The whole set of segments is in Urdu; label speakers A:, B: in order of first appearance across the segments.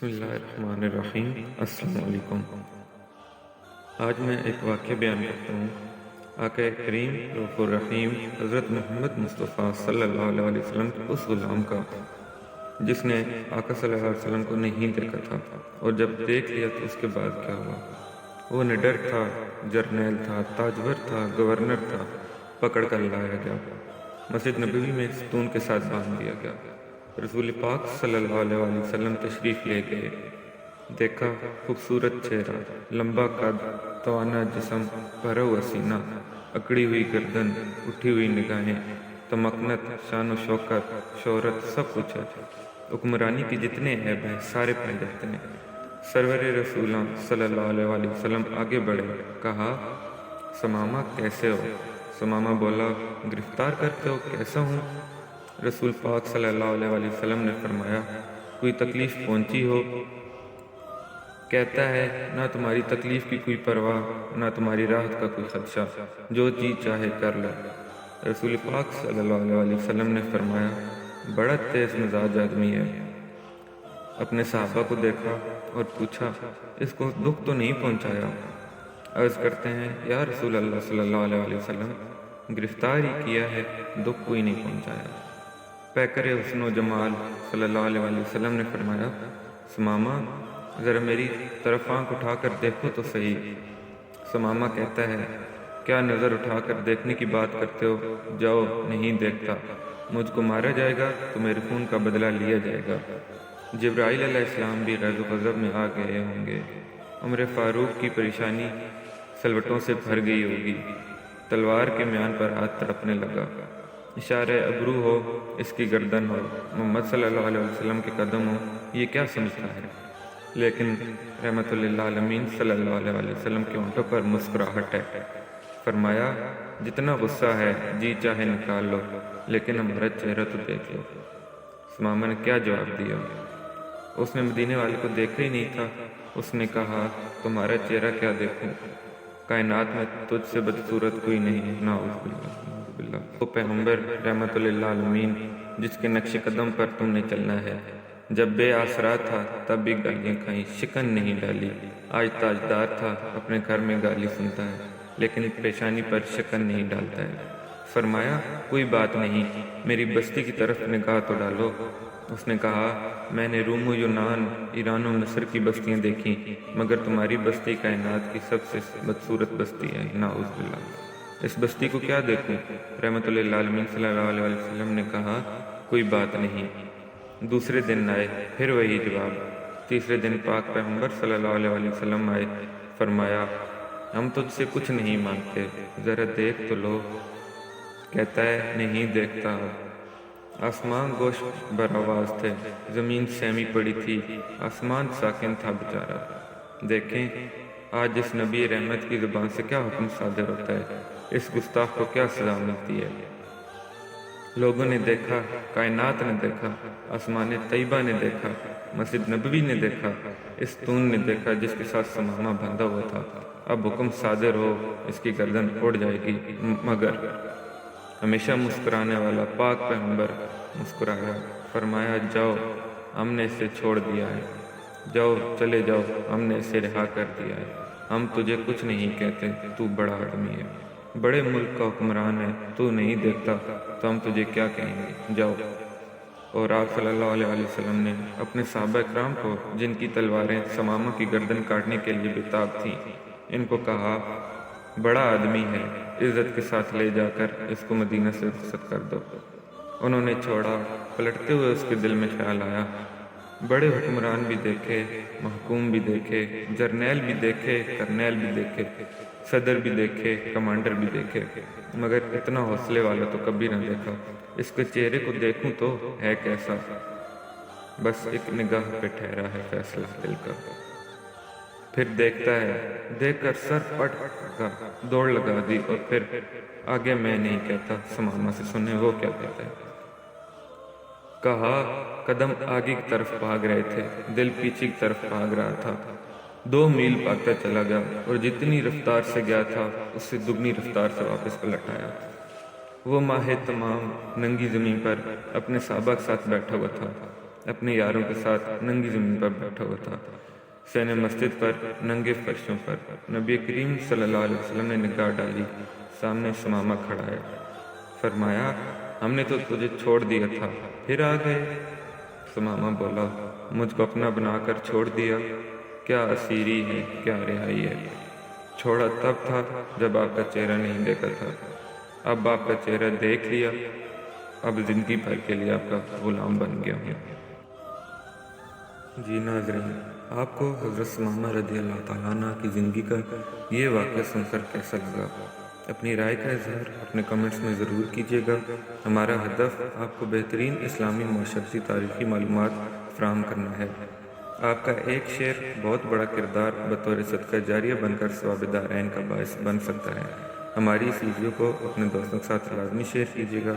A: بسم اللہ الرحمن الرحیم۔ السلام علیکم۔ آج میں ایک واقعہ بیان کرتا ہوں۔ آقا کریم رؤوف الرحیم حضرت محمد مصطفیٰ صلی اللہ علیہ وسلم کے اس غلام کا جس نے آقا صلی اللہ علیہ وسلم کو نہیں دیکھا تھا، اور جب دیکھ لیا تو اس کے بعد کیا ہوا۔ وہ نڈر تھا، جرنیل تھا، تاجور تھا، گورنر تھا، پکڑ کر لایا گیا، مسجد نبوی میں ستون کے ساتھ باندھ دیا گیا۔ رسول پاک صلی اللہ علیہ وسلم تشریف لے گئے۔ دیکھا خوبصورت چہرہ، لمبا قد، توانا جسم، بھرا ہوا سینہ، اکڑی ہوئی گردن، اٹھی ہوئی نگاہیں، تمکنت، شان و شوکت، شہرت، سب کچھ ہے۔ حکمرانی کی جتنے عیب ہیں سارے پائے جاتے ہیں۔ سرور رسولاں صلی اللہ علیہ وسلم آگے بڑھے، کہا ثمامہ کیسے ہو؟ ثمامہ بولا گرفتار کرتے ہو، کیسا ہوں؟ رسول پاک صلی اللہ علیہ وسلم نے فرمایا کوئی تکلیف پہنچی ہو؟ کہتا ہے نہ تمہاری تکلیف کی کوئی پرواہ، نہ تمہاری راحت کا کوئی خدشہ، جو جی چاہے کر لو۔ رسول پاک صلی اللہ علیہ وسلم نے فرمایا بڑا تیز مزاج آدمی ہے۔ اپنے صحابہ کو دیکھا اور پوچھا اس کو دکھ تو نہیں پہنچایا؟ عرض کرتے ہیں یا رسول اللہ صلی اللہ علیہ وسلم گرفتار ہی کیا ہے، دکھ کوئی نہیں پہنچایا۔ پیکر حسن و جمال صلی اللہ علیہ وسلم نے فرمایا ثمامہ ذرا میری طرف آنکھ اٹھا کر دیکھو تو صحیح۔ ثمامہ کہتا ہے کیا نظر اٹھا کر دیکھنے کی بات کرتے ہو؟ جاؤ، نہیں دیکھتا، مجھ کو مارا جائے گا تو میرے خون کا بدلہ لیا جائے گا۔ جبرائیل علیہ السلام بھی غیظ و غضب میں آ گئے ہوں گے۔ عمر فاروق کی پریشانی سلوٹوں سے بھر گئی ہوگی۔ تلوار کے میان پر ہاتھ تڑپنے لگا۔ اشارہ ابرو ہو، اس کی گردن ہو، محمد صلی اللہ علیہ وسلم کے قدم ہو، یہ کیا سمجھتا ہے؟ لیکن رحمت للعالمین صلی اللہ علیہ وسلم کے ہونٹوں پر مسکراہٹ ہے۔ فرمایا جتنا غصہ ہے جی چاہے نکال لو، لیکن ہمارا چہرہ تو دیکھ لو۔ ثمامہ نے کیا جواب دیا؟ اس نے مدینے والے کو دیکھا ہی نہیں تھا۔ اس نے کہا تمہارا چہرہ کیا دیکھوں، کائنات میں تجھ سے بدصورت کوئی نہیں، نعوذ باللہ۔ وہ پیغمبر رحمت للعالمین جس کے نقش قدم پر تم نے چلنا ہے، جب بے آسرا تھا تب بھی گالیاں کھائیں، شکن نہیں ڈالی۔ آج تاجدار تھا، اپنے گھر میں گالی سنتا ہے لیکن پیشانی پر شکن نہیں ڈالتا ہے۔ فرمایا کوئی بات نہیں، میری بستی کی طرف نگاہ تو ڈالو۔ اس نے کہا میں نے روم و یونان، ایران و مصر کی بستیاں دیکھیں، مگر تمہاری بستی کائنات کی سب سے بدصورت بستی ہے، نعوذ باللہ۔ اس بستی کو کیا دیکھوں؟ رحمت للعالمین صلی اللہ علیہ وسلم نے کہا کوئی بات نہیں۔ دوسرے دن آئے، پھر وہی جواب۔ تیسرے دن پاک پیغمبر صلی اللہ علیہ وسلم آئے۔ فرمایا ہم تجھ سے کچھ نہیں مانگتے، ذرا دیکھ تو لو۔ کہتا ہے نہیں دیکھتا۔ آسمان گوش برآواز تھے، زمین سہمی پڑی تھی، آسمان ساکن تھا بیچارہ۔ دیکھیں آج اس نبی رحمت کی زبان سے کیا حکم صادر ہوتا ہے، اس گستاخ کو کیا سزا ملتی ہے۔ لوگوں نے دیکھا، کائنات نے دیکھا، آسمان طیبہ نے دیکھا، مسجد نبوی نے دیکھا، اس ستون نے دیکھا جس کے ساتھ ثمامہ بندھا ہوا تھا۔ اب حکم صادر ہو، اس کی گردن اڑ جائے گی۔ مگر ہمیشہ مسکرانے والا پاک پیغمبر مسکرایا۔ فرمایا جاؤ، ہم نے اسے چھوڑ دیا ہے، جاؤ چلے جاؤ، ہم نے اسے رہا کر دیا ہے۔ ہم تجھے کچھ نہیں کہتے، تو بڑا آدمی ہے، بڑے ملک کا حکمران ہے، تو نہیں دیکھتا تو ہم تجھے کیا کہیں گے، جاؤ۔ اور آپ صلی اللہ علیہ وسلم نے اپنے صحابہ اکرام کو جن کی تلواریں ثمامہ کی گردن کاٹنے کے لیے بےتاب تھیں، ان کو کہا بڑا آدمی ہے، عزت کے ساتھ لے جا کر اس کو مدینہ سے رخصت کر دو۔ انہوں نے چھوڑا۔ پلٹتے ہوئے اس کے دل میں خیال آیا بڑے حکمران بھی دیکھے، محکوم بھی دیکھے، جرنیل بھی دیکھے، کرنیل بھی دیکھے، صدر بھی دیکھے، کمانڈر بھی دیکھے، مگر اتنا حوصلے والا تو کبھی نہ دیکھا۔ اس کے چہرے کو دیکھوں تو ہے کیسا؟ بس ایک نگاہ پہ ٹھہرا ہے فیصلہ دل کا۔ پھر دیکھتا ہے، دیکھ کر سر پٹ کا دوڑ لگا دی، اور پھر آگے میں نہیں کہتا، ثمامہ سے سنیں وہ کیا کہتا ہے۔ کہا قدم آگے کی طرف بھاگ رہے تھے، دل پیچھے کی طرف بھاگ رہا تھا۔ 2 میل بھاگتا چلا گیا، اور جتنی رفتار سے گیا تھا اس سے دگنی رفتار سے واپس پلٹ آیا۔ وہ ماہ تمام ننگی زمین پر اپنے صحابہ کے ساتھ بیٹھا ہوا تھا۔ اپنے یاروں کے ساتھ ننگی زمین پر بیٹھا ہوا تھا۔ سین مسجد پر ننگے فرشوں پر نبی کریم صلی اللہ علیہ وسلم نے نگاہ ڈالی۔ سامنے ثمامہ کھڑا ہے۔ فرمایا، ہم نے تو تجھے چھوڑ دیا تھا، پھر آ گئے؟ ثمامہ بولا، مجھ کو اپنا بنا کر چھوڑ دیا، کیا اسیری ہے، کیا رہائی ہے۔ چھوڑا تب تھا جب آپ کا چہرہ نہیں دیکھا تھا، اب آپ کا چہرہ دیکھ لیا، اب زندگی بھر کے لیے آپ کا غلام بن گیا ہوں۔ جی ناظرین، آپ کو حضرت ثمامہ رضی اللہ تعالیٰ عنہ کی زندگی کا یہ واقعہ سن کر کیسا لگا؟ اپنی رائے کا اظہار اپنے کمنٹس میں ضرور کیجیے گا۔ ہمارا ہدف آپ کو بہترین اسلامی معاشرتی تاریخی معلومات فراہم کرنا ہے۔ آپ کا ایک شیئر بہت بڑا کردار بطور صدقہ جاریہ بن کر ثواب دارین کا باعث بن سکتا ہے۔ ہماری اس ویڈیو کو اپنے دوستوں کے ساتھ لازمی شیئر کیجیے گا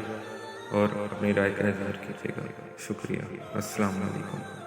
A: اور اپنی رائے کا اظہار کیجیے گا۔ شکریہ۔ السلام علیکم۔